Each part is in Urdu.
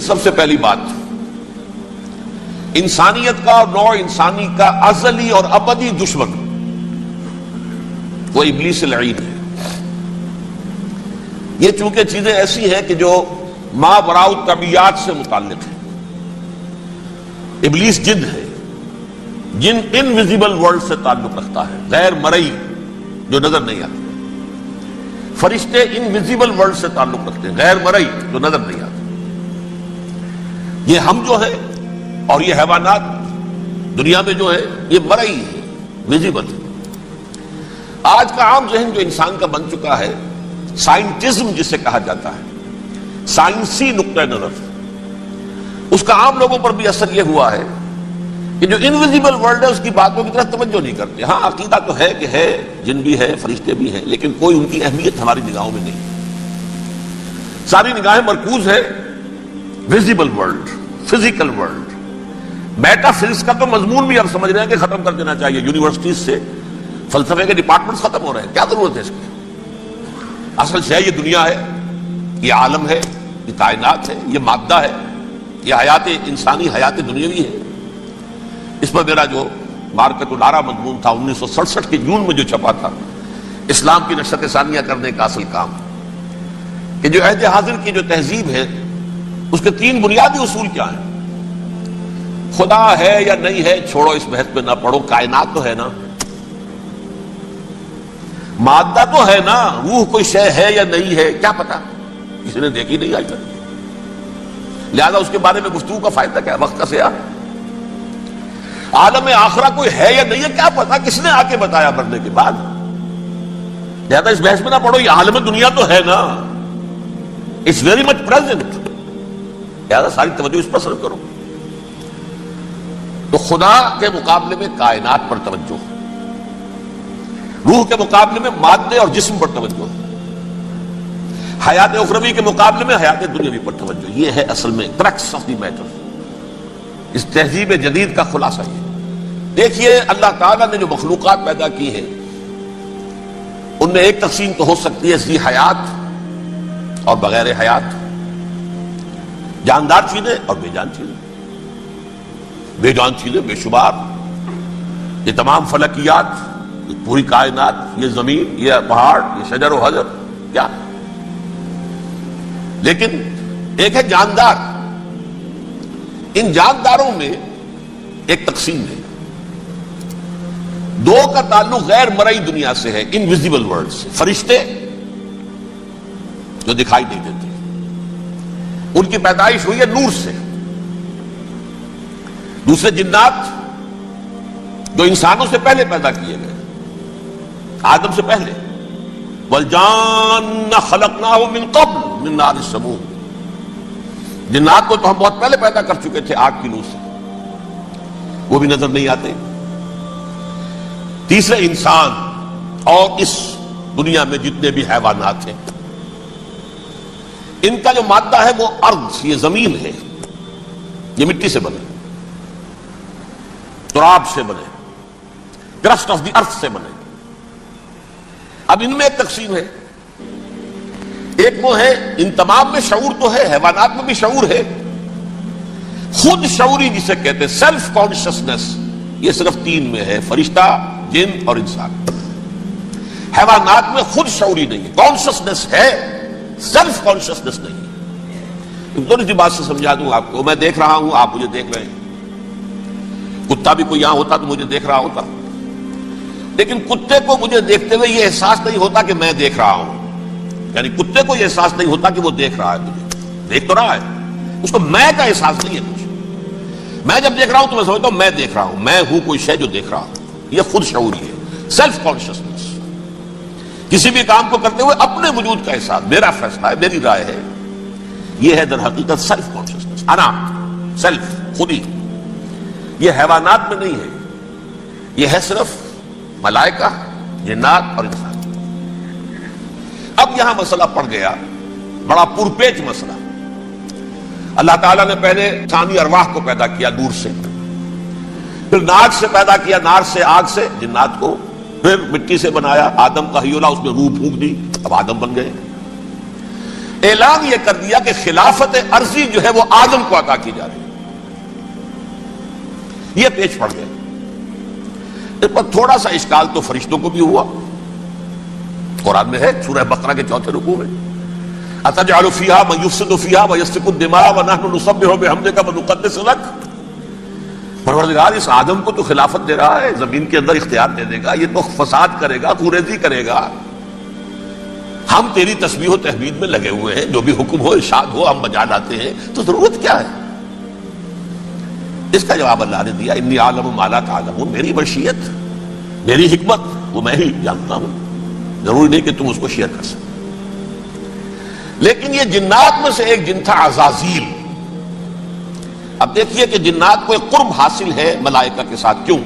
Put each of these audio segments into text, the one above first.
سب سے پہلی بات، انسانیت کا اور نوع انسانی کا ازلی اور ابدی دشمن وہ ابلیس لعین ہے۔ یہ چونکہ چیزیں ایسی ہیں کہ جو ماوراء الطبیعات سے متعلق ہیں۔ ابلیس جن ہے، جن انویزیبل ورلڈ سے تعلق رکھتا ہے، غیر مرئی جو نظر نہیں آتی۔ فرشتے انویزیبل ورلڈ سے تعلق رکھتے ہیں، غیر مرئی جو نظر نہیں آتے۔ یہ ہم جو ہے اور یہ حیوانات دنیا میں جو ہے یہ مرئی ہے، ویزیبل ہے۔ آج کا عام ذہن جو انسان کا بن چکا ہے، سائنٹزم جسے کہا جاتا ہے، سائنسی نقطہ نظر، اس کا عام لوگوں پر بھی اثر یہ ہوا ہے کہ جو انویزیبل ورلڈ ہے اس کی باتوں کی طرف توجہ نہیں کرتے۔ ہاں عقیدہ تو ہے کہ ہے، جن بھی ہے، فرشتے بھی ہیں، لیکن کوئی ان کی اہمیت ہماری نگاہوں میں نہیں۔ ساری نگاہیں مرکوز ہے visible world, physical world. Meta physics کا تو مضمون بھی اب سمجھ رہے ہیں کہ ختم کر دینا چاہیے، یونیورسٹیز سے فلسفے کے ڈپارٹمنٹس ختم ہو رہے ہیں، کیا ضرورت ہے اس کی؟ اصل شے یہ دنیا ہے، یہ عالم ہے، یہ کائنات ہے، یہ مادہ ہے، یہ حیات انسانی، حیات دنیاوی ہے۔ اس پر میرا جو مارکت الارا مضمون تھا 1967 کے جون میں جو چھپا تھا، اسلام کی نشرت ثانیہ کرنے کا اصل کام، کہ جو عہد حاضر کی جو تہذیب ہے اس کے 3 بنیادی اصول کیا ہیں؟ خدا ہے یا نہیں ہے چھوڑو، اس بحث پہ نہ پڑھو، کائنات تو ہے نا، مادہ تو ہے نا، روح کوئی شے ہے یا نہیں ہے کیا پتا، کسی نے دیکھی نہیں آج تک، لہذا اس کے بارے میں گفتگو کا فائدہ کیا، وقت کا سیاح۔ عالم آخرہ کوئی ہے یا نہیں ہے کیا پتا، کس نے آ کے بتایا مرنے کے بعد، لہذا اس بحث میں نہ پڑھو، یہ عالم دنیا تو ہے نا، اٹس ویری مچ پریزنٹ، لہذا ساری توجہ اس پر صرف کرو۔ تو خدا کے مقابلے میں کائنات پر توجہ، روح کے مقابلے میں مادے اور جسم پر توجہ، حیات اخروی کے مقابلے میں حیات دنیاوی پر توجہ۔ یہ ہے اصل میں کرکس آف دی میٹر، اس تہذیب جدید کا خلاصہ یہ۔ دیکھیے اللہ تعالیٰ نے جو مخلوقات پیدا کی ہیں ان میں ایک تقسیم تو ہو سکتی ہے ذی حیات اور بغیر حیات، جاندار چیزیں اور بے جان چیزیں۔ بے جان چیزیں بے شمار، یہ تمام فلکیات، یہ پوری کائنات، یہ زمین، یہ پہاڑ، یہ شجر و حجر، کیا؟ لیکن ایک ہے جاندار۔ ان جانداروں میں ایک تقسیم ہے، 2 کا تعلق غیر مرئی دنیا سے ہے، انویزیبل ورلڈ سے۔ فرشتے جو دکھائی نہیں دیتے، ان کی پیدائش ہوئی ہے نور سے۔ دوسرے جنات جو انسانوں سے پہلے پیدا کیے گئے، آدم سے پہلے، وَالْجَانَّ خَلَقْنَاهُ مِن قَبْلُ مِن نَارِ السَّمُومِ، جنات کو تو ہم بہت پہلے پیدا کر چکے تھے آگ کی لو سے، وہ بھی نظر نہیں آتے۔ تیسرے انسان اور اس دنیا میں جتنے بھی حیوانات ہیں، ان کا جو مادہ ہے وہ ارض، یہ زمین ہے، یہ مٹی سے بنے، تراب سے بنے، کرسٹ آف دی ارتھ سے بنے۔ اب ان میں ایک تقسیم ہے، ایک وہ ہے، ان تمام میں شعور تو ہے، حیوانات میں بھی شعور ہے، خود شعوری جسے کہتے ہیں سیلف کانشسنس، یہ صرف 3 میں ہے، فرشتہ، جن اور انسان۔ حیوانات میں خود شعوری نہیں ہے، کانشسنس ہے، سیلف کانشسنس نہیں ہے۔ تھوڑی سی بات سے سمجھا دوں آپ کو، میں دیکھ رہا ہوں، آپ مجھے دیکھ رہے ہیں، کتا بھی کوئی یہاں ہوتا تو مجھے دیکھ رہا ہوتا، لیکن کتے کو مجھے دیکھتے ہوئے یہ احساس نہیں ہوتا کہ میں دیکھ رہا ہوں، یعنی کتے کو یہ احساس نہیں ہوتا کہ وہ دیکھ رہا ہے، مجھے دیکھ تو رہا ہے، اس کو میں کا احساس نہیں ہے کچھ۔ میں جب دیکھ رہا ہوں تو میں سمجھتا ہوں میں دیکھ رہا ہوں، میں ہوں کوئی شے جو دیکھ رہا ہوں، یہ خود شعوری ہے، سیلف کانشسنس۔ کسی بھی کام کو کرتے ہوئے اپنے وجود کا احساس، میرا فیصلہ ہے، میری رائے ہے، یہ ہے در حقیقت سیلف کانشسنس، انا، سیلف، خودی۔ یہ حیوانات میں نہیں ہے، یہ ہے صرف ملائکہ، جنات اور انسان۔ اب یہاں مسئلہ پڑ گیا، بڑا پرپیچ مسئلہ۔ اللہ تعالیٰ نے پہلے ثانی ارواح کو پیدا کیا نور سے، پھر ناک سے پیدا کیا، نار سے، آگ سے جنات کو، پھر مٹی سے بنایا، آدم کا حیولہ، اس میں روح پھونک دی، اب آدم بن گئے۔ اعلان یہ کر دیا کہ خلافت عرضی جو ہے وہ آدم کو عطا کی جا رہی ہے. یہ پیش پڑ گیا. اس پر تھوڑا سا اشکال تو فرشتوں کو بھی ہوا. قرآن میں ہے سورہ بقرہ کے 4 رکوع میں اتجعل فیہا من یفسد فیہا ویسفک الدماء ونحن نسبح بحمدک ونقدس لک. پروردگار اس آدم کو تو خلافت دے رہا ہے، زمین کے اندر اختیار دے دے گا، یہ تو فساد کرے گا، خوریزی کرے گا، ہم تیری تسبیح و تحمید میں لگے ہوئے ہیں، جو بھی حکم ہو ارشاد ہو ہم بجا لاتے ہیں، تو ضرورت کیا ہے؟ اس کا جواب اللہ نے دیا انی اعلم ما لا تعلمون. میری مشیت، میری حکمت وہ میں ہی جانتا ہوں، ضروری نہیں کہ تم اس کو شیئر کر سکتے. لیکن یہ جنات میں سے ایک جن تھا عزازیل. اب دیکھیے کہ جنات کو ایک قرب حاصل ہے ملائکہ کے ساتھ. کیوں؟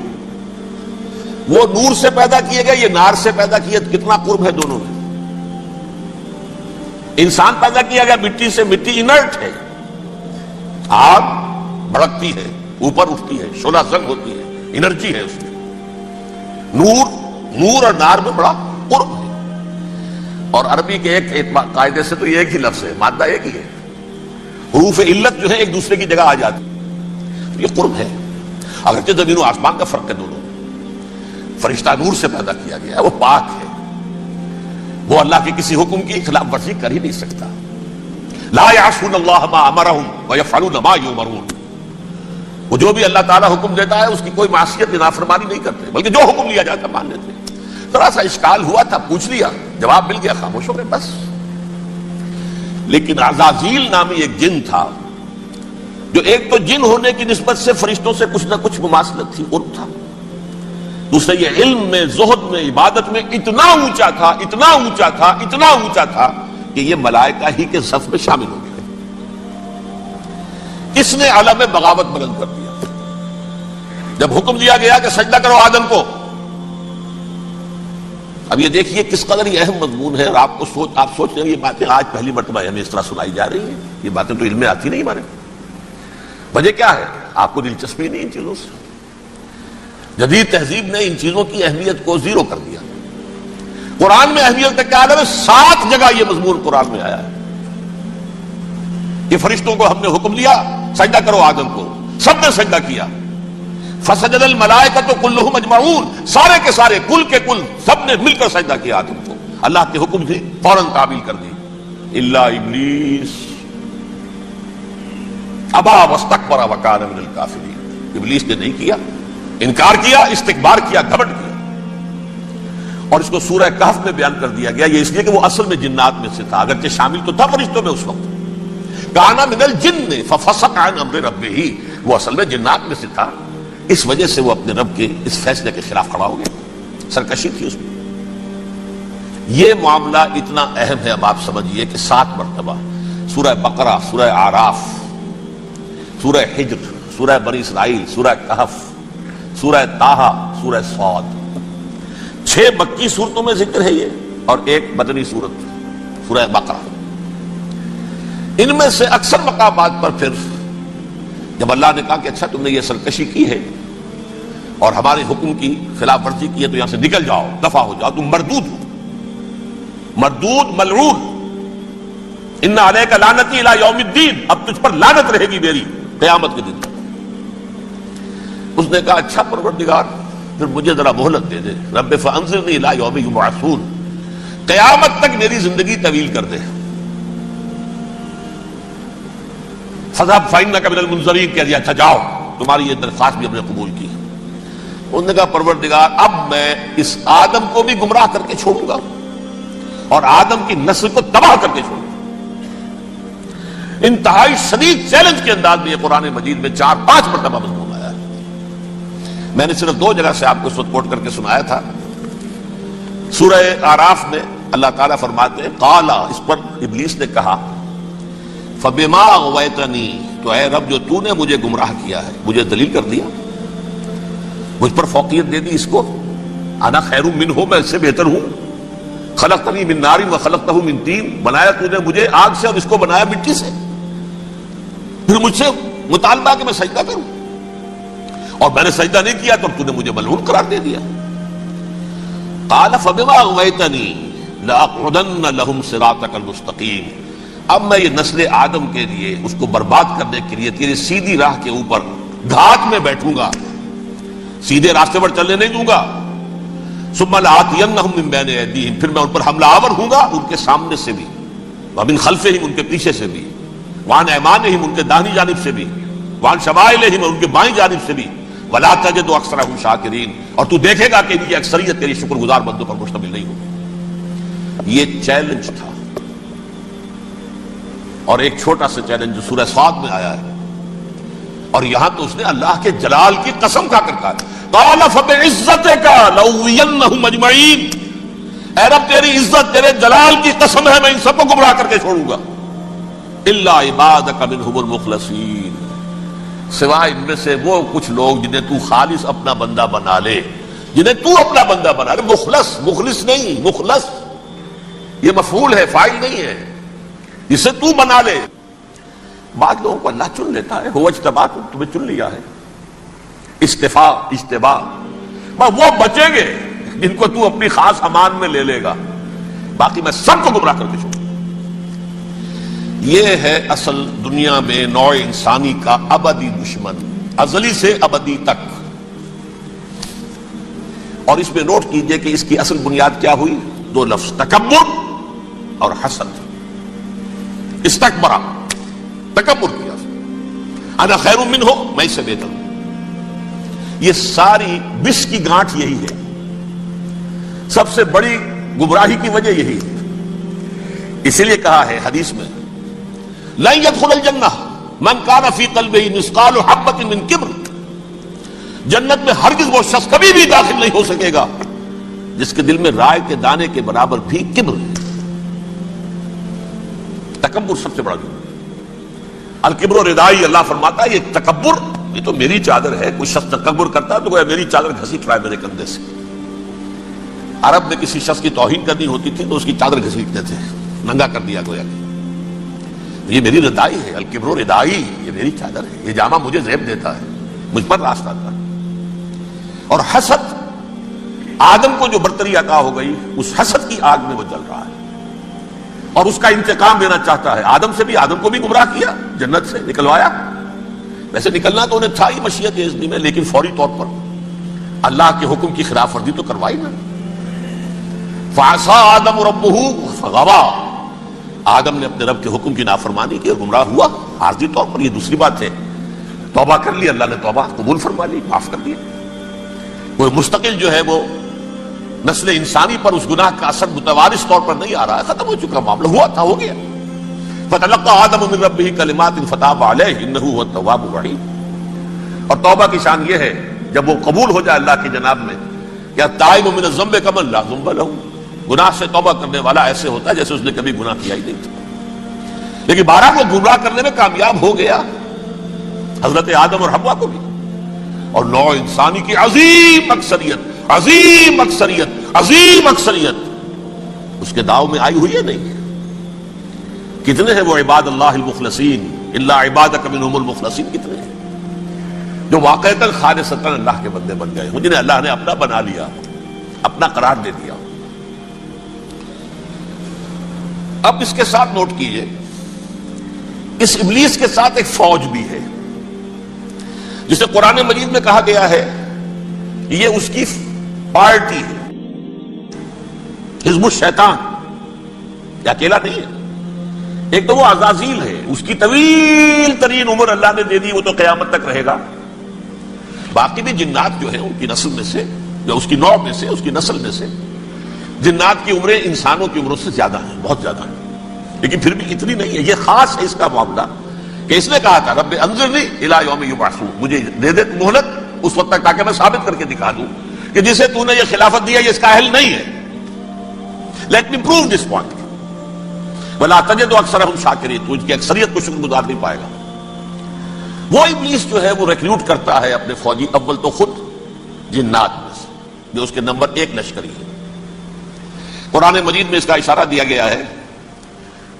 وہ نور سے پیدا کیے گئے، یہ نار سے پیدا کیے، کتنا قرب ہے دونوں میں. انسان پیدا کیا گیا مٹی سے، مٹی انرٹ ہے، آگ بھڑکتی ہے، اوپر اٹھتی ہے، شعلہ زنگ ہوتی ہے، انرجی ہے اس میں. نور اور نار میں بڑا قرب ہے. اور عربی کے ایک قاعدے سے تو یہ ایک ہی لفظ ہے، مادہ ایک ہی ہے، حروف علت جو ہے ایک دوسرے کی جگہ آ جاتی. یہ قرب ہے، اگرچہ زمین و آسمان کا فرق ہے دونوں. فرشتہ نور سے پیدا کیا گیا ہے، وہ پاک ہے، وہ اللہ کے کسی حکم کی خلاف ورزی کر ہی نہیں سکتا. لا یعصون اللہ ما امرہم ویفعلون ما یؤمرون. وہ جو بھی اللہ تعالیٰ حکم دیتا ہے اس کی کوئی معصیت نافرمانی نہیں کرتے، بلکہ جو حکم لیا جاتا مان لیتے. ذرا سا اشکال ہوا تھا، پوچھ لیا، جواب مل گیا، خاموش ہو گئے بس. لیکن عزازیل نامی ایک جن تھا، جو ایک تو جن ہونے کی نسبت سے فرشتوں سے کچھ نہ کچھ مماثلت تھی، قرب تھا. دوسرے یہ علم میں، زہد میں، عبادت میں اتنا اونچا تھا، اتنا اونچا تھا، اتنا اونچا تھا کہ یہ ملائکہ ہی کے صف میں شامل ہو گئے. کس نے علم بغاوت بلند کر دیا جب حکم دیا گیا کہ سجدہ کرو آدم کو. اب یہ دیکھیے کس قدر یہ اہم مضمون ہے. اور آپ سوچ رہے ہیں یہ باتیں آج پہلی مرتبہ ہمیں اس طرح سنائی جا رہی ہیں. یہ باتیں تو علم میں آتی نہیں ہمارے. وجہ کیا ہے؟ آپ کو دلچسپی نہیں ان چیزوں سے. جدید تہذیب نے ان چیزوں کی اہمیت کو زیرو کر دیا. قرآن میں اہمیت کا کیا عالم ہے؟ 7 جگہ یہ مضمون قرآن میں آیا ہے کہ فرشتوں کو ہم نے حکم دیا سجدہ کرو آدم کو، سب نے سجدہ کیا. فسجد الملائکۃ کلھم اجمعون، سارے کے سارے، کل کے کل، سب نے مل کر سجدہ کیا آدم کو. اللہ کے حکم سے فوراً تعمیل کر دی. الا ابلیس ابا واستکبر وکان من الکافرین. ابلیس نے نہیں کیا، انکار کیا، استکبار کیا، گھمنڈ کیا. اور اس کو سورہ کہف میں بیان کر دیا گیا. یہ اس لیے کہ وہ اصل میں جنات میں سے تھا، اگرچہ شامل تو تھا فرشتوں میں اس وقت. کانا من الجن ففسق عن امر ربہ، وہ اصل میں جنات میں سے تھا، اس وجہ سے وہ اپنے رب کے اس فیصلے کے خلاف کھڑا ہو گیا. سرکشی تھی اس میں. یہ معاملہ اتنا اہم ہے. اب آپ سمجھیے کہ 7 مرتبہ سورہ بقرہ، سورہ اعراف، سورہ حجر، سورہ بنی اسرائیل، سورہ کہف، سورہ طٰہٰ، سورہ صاد، 6 مکی صورتوں میں ذکر ہے یہ، اور ایک مدنی صورت سورہ بقرہ. ان میں سے اکثر مقامات پر پھر جب اللہ نے کہا کہ اچھا تم نے یہ سرکشی کی ہے اور ہمارے حکم کی خلاف ورزی کی ہے تو یہاں سے نکل جاؤ، دفع ہو جاؤ، تم مردود ہو، مردود ملعون. ان علیک لعنتی الی یوم الدین، اب تجھ پر لعنت رہے گی میری قیامت کے دن. اس نے کہا اچھا پروردگار پھر مجھے ذرا مہلت دے دے. رب فانظرنی الی یوم یبعثون، قیامت تک میری زندگی طویل کر دے. فذهب فإنك من المنظرین، کہہ دیا اچھا جاؤ، تمہاری یہ درخواست بھی ہم نے قبول کی. انہوں نے کہا پروردگار اب میں اس آدم کو بھی گمراہ کر کے چھوڑوں گا اور آدم کی نسل کو تباہ کر کے چھوڑوں گا. انتہائی شدید چیلنج کے انداز میں یہ قرآن مجید میں 4-5 مرتبہ مضمون آیا ہے. میں نے صرف 2 جگہ سے آپ کو اس وقت کوٹ کر کے سنایا تھا. سورہ اعراف میں اللہ تعالیٰ فرماتے ہیں قال، اس پر ابلیس نے کہا فبما اغویتنی، تو اے رب جو تو نے مجھے گمراہ کیا ہے، مجھے ذلیل کر دیا، مجھ پر فوقیت دے دی اس کو. انا خیر منہ، میں اس سے بہتر ہوں. خلقتنی من نار وخلقتہ من طین، بنایا تو نے مجھے آگ سے اور اس کو بنایا مٹی سے. پھر مجھ سے مطالبہ کہ میں سجدہ کروں، اور میں نے سجدہ نہیں کیا تو تو نے مجھے ملعون قرار دے دیا. قال فبما اغویتنی لأقعدن لهم صراطک المستقیم، اب میں یہ نسل آدم کے لیے اس کو برباد کرنے کے لیے تیری سیدھی راہ کے اوپر گھاٹ میں بیٹھوں گا، سیدھے راستے پر چلنے نہیں دوں گا۔ ثم لآتینہم من بین ایدیہم، پھر میں ان پر حملہ آور ہوں گا ان کے سامنے سے بھی، ومن خلفہم ان کے پیچھے سے بھی، وعن ایمانہم ان کے داہنی جانب سے بھی، وعن شمائلہم ان کے بائیں جانب سے بھی، ولا تجد اکثرہم شاکرین، اور تو دیکھے گا کہ ان کی اکثریت تیری شکر گزار بندوں پر مشتمل نہیں ہوگی۔ یہ چیلنج تھا، اور ایک چھوٹا سا چیلنج جو سورہ صاد میں آیا ہے، اور یہاں تو اس نے اللہ کے جلال کی قسم کھا کر کہا، قال فبعزتک لأغوینہم اجمعین، اے رب تیری عزت تیرے جلال کی قسم ہے میں ان سب کو گمراہ کر کے چھوڑوں گا، الا عبادک منہم المخلصین، سوائے ان میں سے وہ کچھ لوگ جنہیں تو خالص اپنا بندہ بنا لے، جنہیں تو اپنا بندہ بنا لے۔ مخلص، مخلص نہیں، مخلص یہ مفعول ہے، فاعل نہیں ہے، جسے تو بنا لے۔ بعض لوگوں کو اللہ چن لیتا ہے، هو اجتباکم، تمہیں چن لیا ہے، استفاء اجتباء، وہ بچیں گے جن کو تو اپنی خاص امان میں لے لے گا، باقی میں سب کو گمراہ کر کے چھوڑوں۔ یہ ہے اصل دنیا میں نوع انسانی کا ابدی دشمن، ازلی سے ابدی تک۔ اور اس میں نوٹ کیجئے کہ اس کی اصل بنیاد کیا ہوئی؟ دو لفظ، تکبر اور حسد۔ استکبرا، تکبر کیا، انا خیر منہ، میں اس سے بہتر ہوں۔ یہ ساری بس کی گانٹھ یہی ہے، سب سے بڑی گمراہی کی وجہ یہی ہے۔ اسی لیے کہا ہے حدیث میں، لن يدخل الجنہ من کان فی قلبہ مثقال حبۃ من کبر، جنت میں ہرگز وہ شخص کبھی بھی داخل نہیں ہو سکے گا جس کے دل میں رائے کے دانے کے برابر بھی کبر ہے۔ تکبر سب سے بڑا جرم، الکبر ردائی، اللہ فرماتا ہے یہ تکبر، یہ تو میری چادر ہے۔ کوئی شخص تکبر کرتا ہے تو گویا میری چادر گھسیٹ رہا ہے میرے کندھے سے۔ عرب میں کسی شخص کی توہین کرنی ہوتی تھی تو اس کی چادر گھسیٹتے تھے، ننگا کر دیا گویا کہ یہ میری ردائی ہے، الکبر ردائی، یہ میری چادر ہے، یہ جامہ مجھے زیب دیتا ہے، مجھ پر راستہ تھا۔ اور حسد، آدم کو جو برتری عطا ہو گئی اس حسد کی آگ میں وہ جل رہا ہے اور اس کا انتقام لینا چاہتا ہے۔ آدم سے بھی، آدم کو بھی گمراہ کیا، جنت سے نکلوایا، ویسے نکلنا تو انہیں تھا ہی مشیت اذنی میں، لیکن فوری طور پر اللہ کے حکم کی خلاف ورزی تو کروائی نا۔ فعصى آدم ربہ فغوى، آدم نے اپنے رب کے حکم کی نافرمانی کی اور گمراہ ہوا عارضی طور پر۔ یہ دوسری بات ہے، توبہ کر لی، اللہ نے توبہ قبول فرما لی، معاف کر دیا۔ کوئی مستقل جو ہے وہ نسل انسانی پر اس گناہ کا اثر متوارث طور پر نہیں آ رہا ہے، ختم ہو چکا معاملہ، ہوا تھا ہو گیا۔ فتلقى آدم من ربہ کلمات فتاب علیہ انہ هو التواب الرحیم۔ اور توبہ کی شان یہ ہے جب وہ قبول ہو جائے اللہ کی جناب میں، کیا تائب من الذنب کمن لا ذنب لہ، گناہ سے توبہ کرنے والا ایسے ہوتا ہے جیسے اس نے کبھی گناہ کیا ہی نہیں تھا۔ لیکن بارہ کو گمراہ کرنے میں کامیاب ہو گیا، حضرت آدم اور حوا کو بھی، اور نوع انسانی کی عظیم اکثریت، عظیم اکثریت، عظیم اکثریت اس کے داؤ میں آئی ہوئی ہے نہیں۔ کتنے ہیں وہ عباد اللہ المخلصین، الا عبادک منہم المخلصین، کتنے ہیں جو واقعتاً خالصتاً اللہ کے بندے بن گئے، جنہیں اللہ نے اپنا بنا لیا، اپنا قرار دے دیا۔ اب اس کے ساتھ نوٹ کیجئے، اس ابلیس کے ساتھ ایک فوج بھی ہے جسے قرآن مجید میں کہا گیا ہے یہ اس کی پارٹی ہے، حزب الشیطان، یہ اکیلا نہیں ہے۔ ایک تو وہ عزازیل ہے، اس کی طویل ترین عمر اللہ نے دے دی، وہ تو قیامت تک رہے گا۔ باقی بھی جنات جو ہیں ان کی نسل میں سے، جو اس کی نوع میں سے، اس کی نسل میں سے، جنات کی عمریں انسانوں کی عمروں سے زیادہ ہیں، بہت زیادہ ہیں، لیکن پھر بھی اتنی نہیں ہے۔ یہ خاص ہے اس کا معاملہ کہ اس نے کہا تھا رب انظرنی الی یوم یبعثون، مجھے دے دے مہلت اس وقت تک تاکہ میں ثابت کر کے دکھا دوں کہ جسے تو نے یہ خلافت دیا یہ اس کا اہل نہیں ہے۔ Let me prove this point ولا تجد اکثرہم شاکرین، تو ان کی اکثریت کو شکر گزار نہیں پائے گا۔ وہ ابلیس جو ہے وہ ریکروٹ کرتا ہے اپنے فوجی، اول تو خود جنات میں سے جو اس کے نمبر 1 لشکری ہے۔ قرآن مجید میں اس کا اشارہ دیا گیا ہے،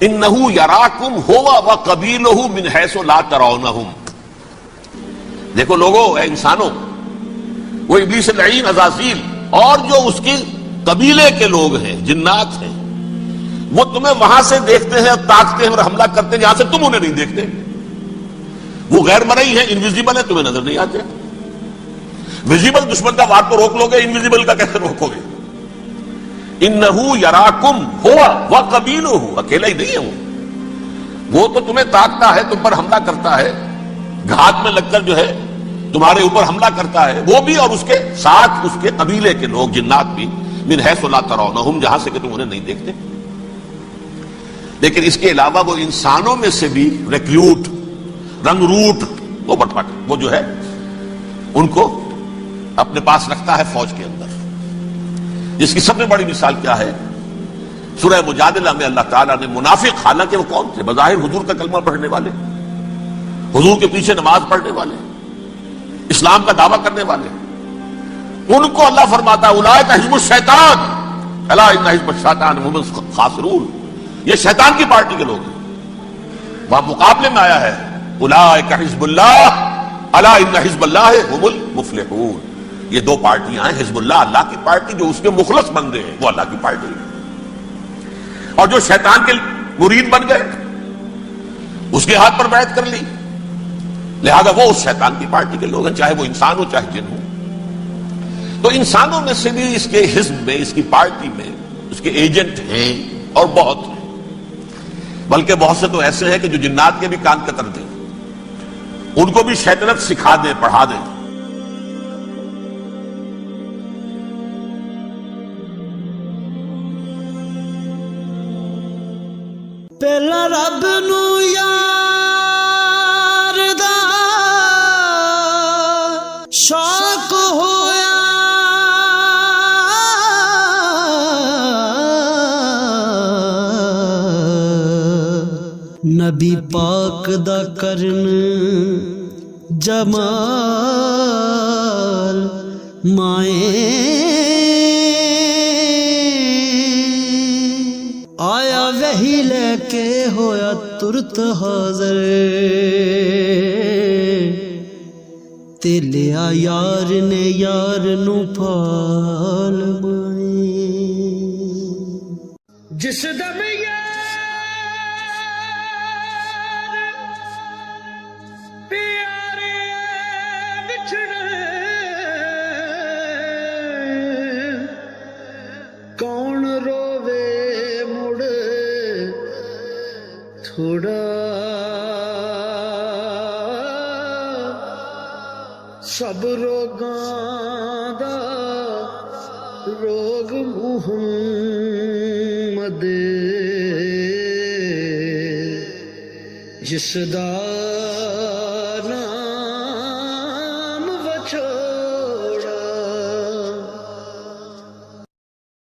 انہ یراکم ہوا وقبیلہ من حیث لا ترونہم۔ دیکھو لوگوں، اے انسانوں، وہ ابلیس لعین عزازیل اور جو اس کے قبیلے کے لوگ ہیں، جنات ہیں، وہ تمہیں وہاں سے دیکھتے ہیں اور تاکتے ہیں اور حملہ کرتے ہیں جہاں سے تم انہیں نہیں دیکھتے. وہ غیر مرئی ہیں, انویزیبل ہے, تمہیں نظر نہیں آتے. ویزیبل دشمن کا وار تو روک لو گے, انویزیبل کا کیسے روکو گے؟ انہو یراکم ہوا وقبیلہ, اکیلا ہی نہیں ہے وہ تو تمہیں تاکتا ہے, تم پر حملہ کرتا ہے, گھات میں لگ کر جو ہے تمہارے اوپر حملہ کرتا ہے, وہ بھی اور اس کے ساتھ اس کے قبیلے کے لوگ جنات بھی, من حیث لا ترونہم, جہاں سے کہ تم انہیں نہیں دیکھتے. لیکن اس کے علاوہ وہ انسانوں میں سے بھی ریکریوٹ, رنگ روٹ, وہ بٹ وہ جو ہے ان کو اپنے پاس رکھتا ہے فوج کے اندر. جس کی سب سے بڑی مثال کیا ہے؟ سورہ مجادلہ میں اللہ تعالیٰ نے منافق, حالانکہ وہ کون تھے؟ بظاہر حضور کا کلمہ پڑھنے والے, حضور کے پیچھے نماز پڑھنے والے, اسلام کا دعویٰ کرنے والے, ان کو اللہ فرماتا اولئک حزب الشیطان الا ان حزب الشیطان هم الخاسرون, یہ شیطان کی پارٹی کے لوگ ہیں. وہاں مقابلے میں آیا ہے اولئک حزب اللہ الا ان حزب اللہ هم المفلحون. یہ دو پارٹیاں ہیں, حزب اللہ اللہ کی پارٹی جو اس کے مخلص بندے ہیں, وہ اللہ کی پارٹی ہے, اور جو شیطان کے مرید بن گئے اس کے ہاتھ پر بیعت کر لی, لہذا وہ اس شیطان کی پارٹی کے لوگ ہیں, چاہے وہ انسان ہو چاہے جن ہو. تو انسانوں میں سے بھی اس کے حزب میں, اس کی پارٹی میں اس کے ایجنٹ ہیں, اور بہت ہیں, بلکہ بہت سے تو ایسے ہیں کہ جو جنات کے بھی کان کتر دیں, ان کو بھی شیطنت سکھا دیں, پڑھا دیں. پہلا رب نو یار دا شوق ہویا, نبی پاک دا کرن جمال مائیں آیا, وحی لے کے ہویا ترت حاضر, تے لیا یار نے یار نو پھال مائیں. جس دم یار پیارے بچھڑے, کون رووے تھوڑا, سب روگاں دا روگ محمد, جس دا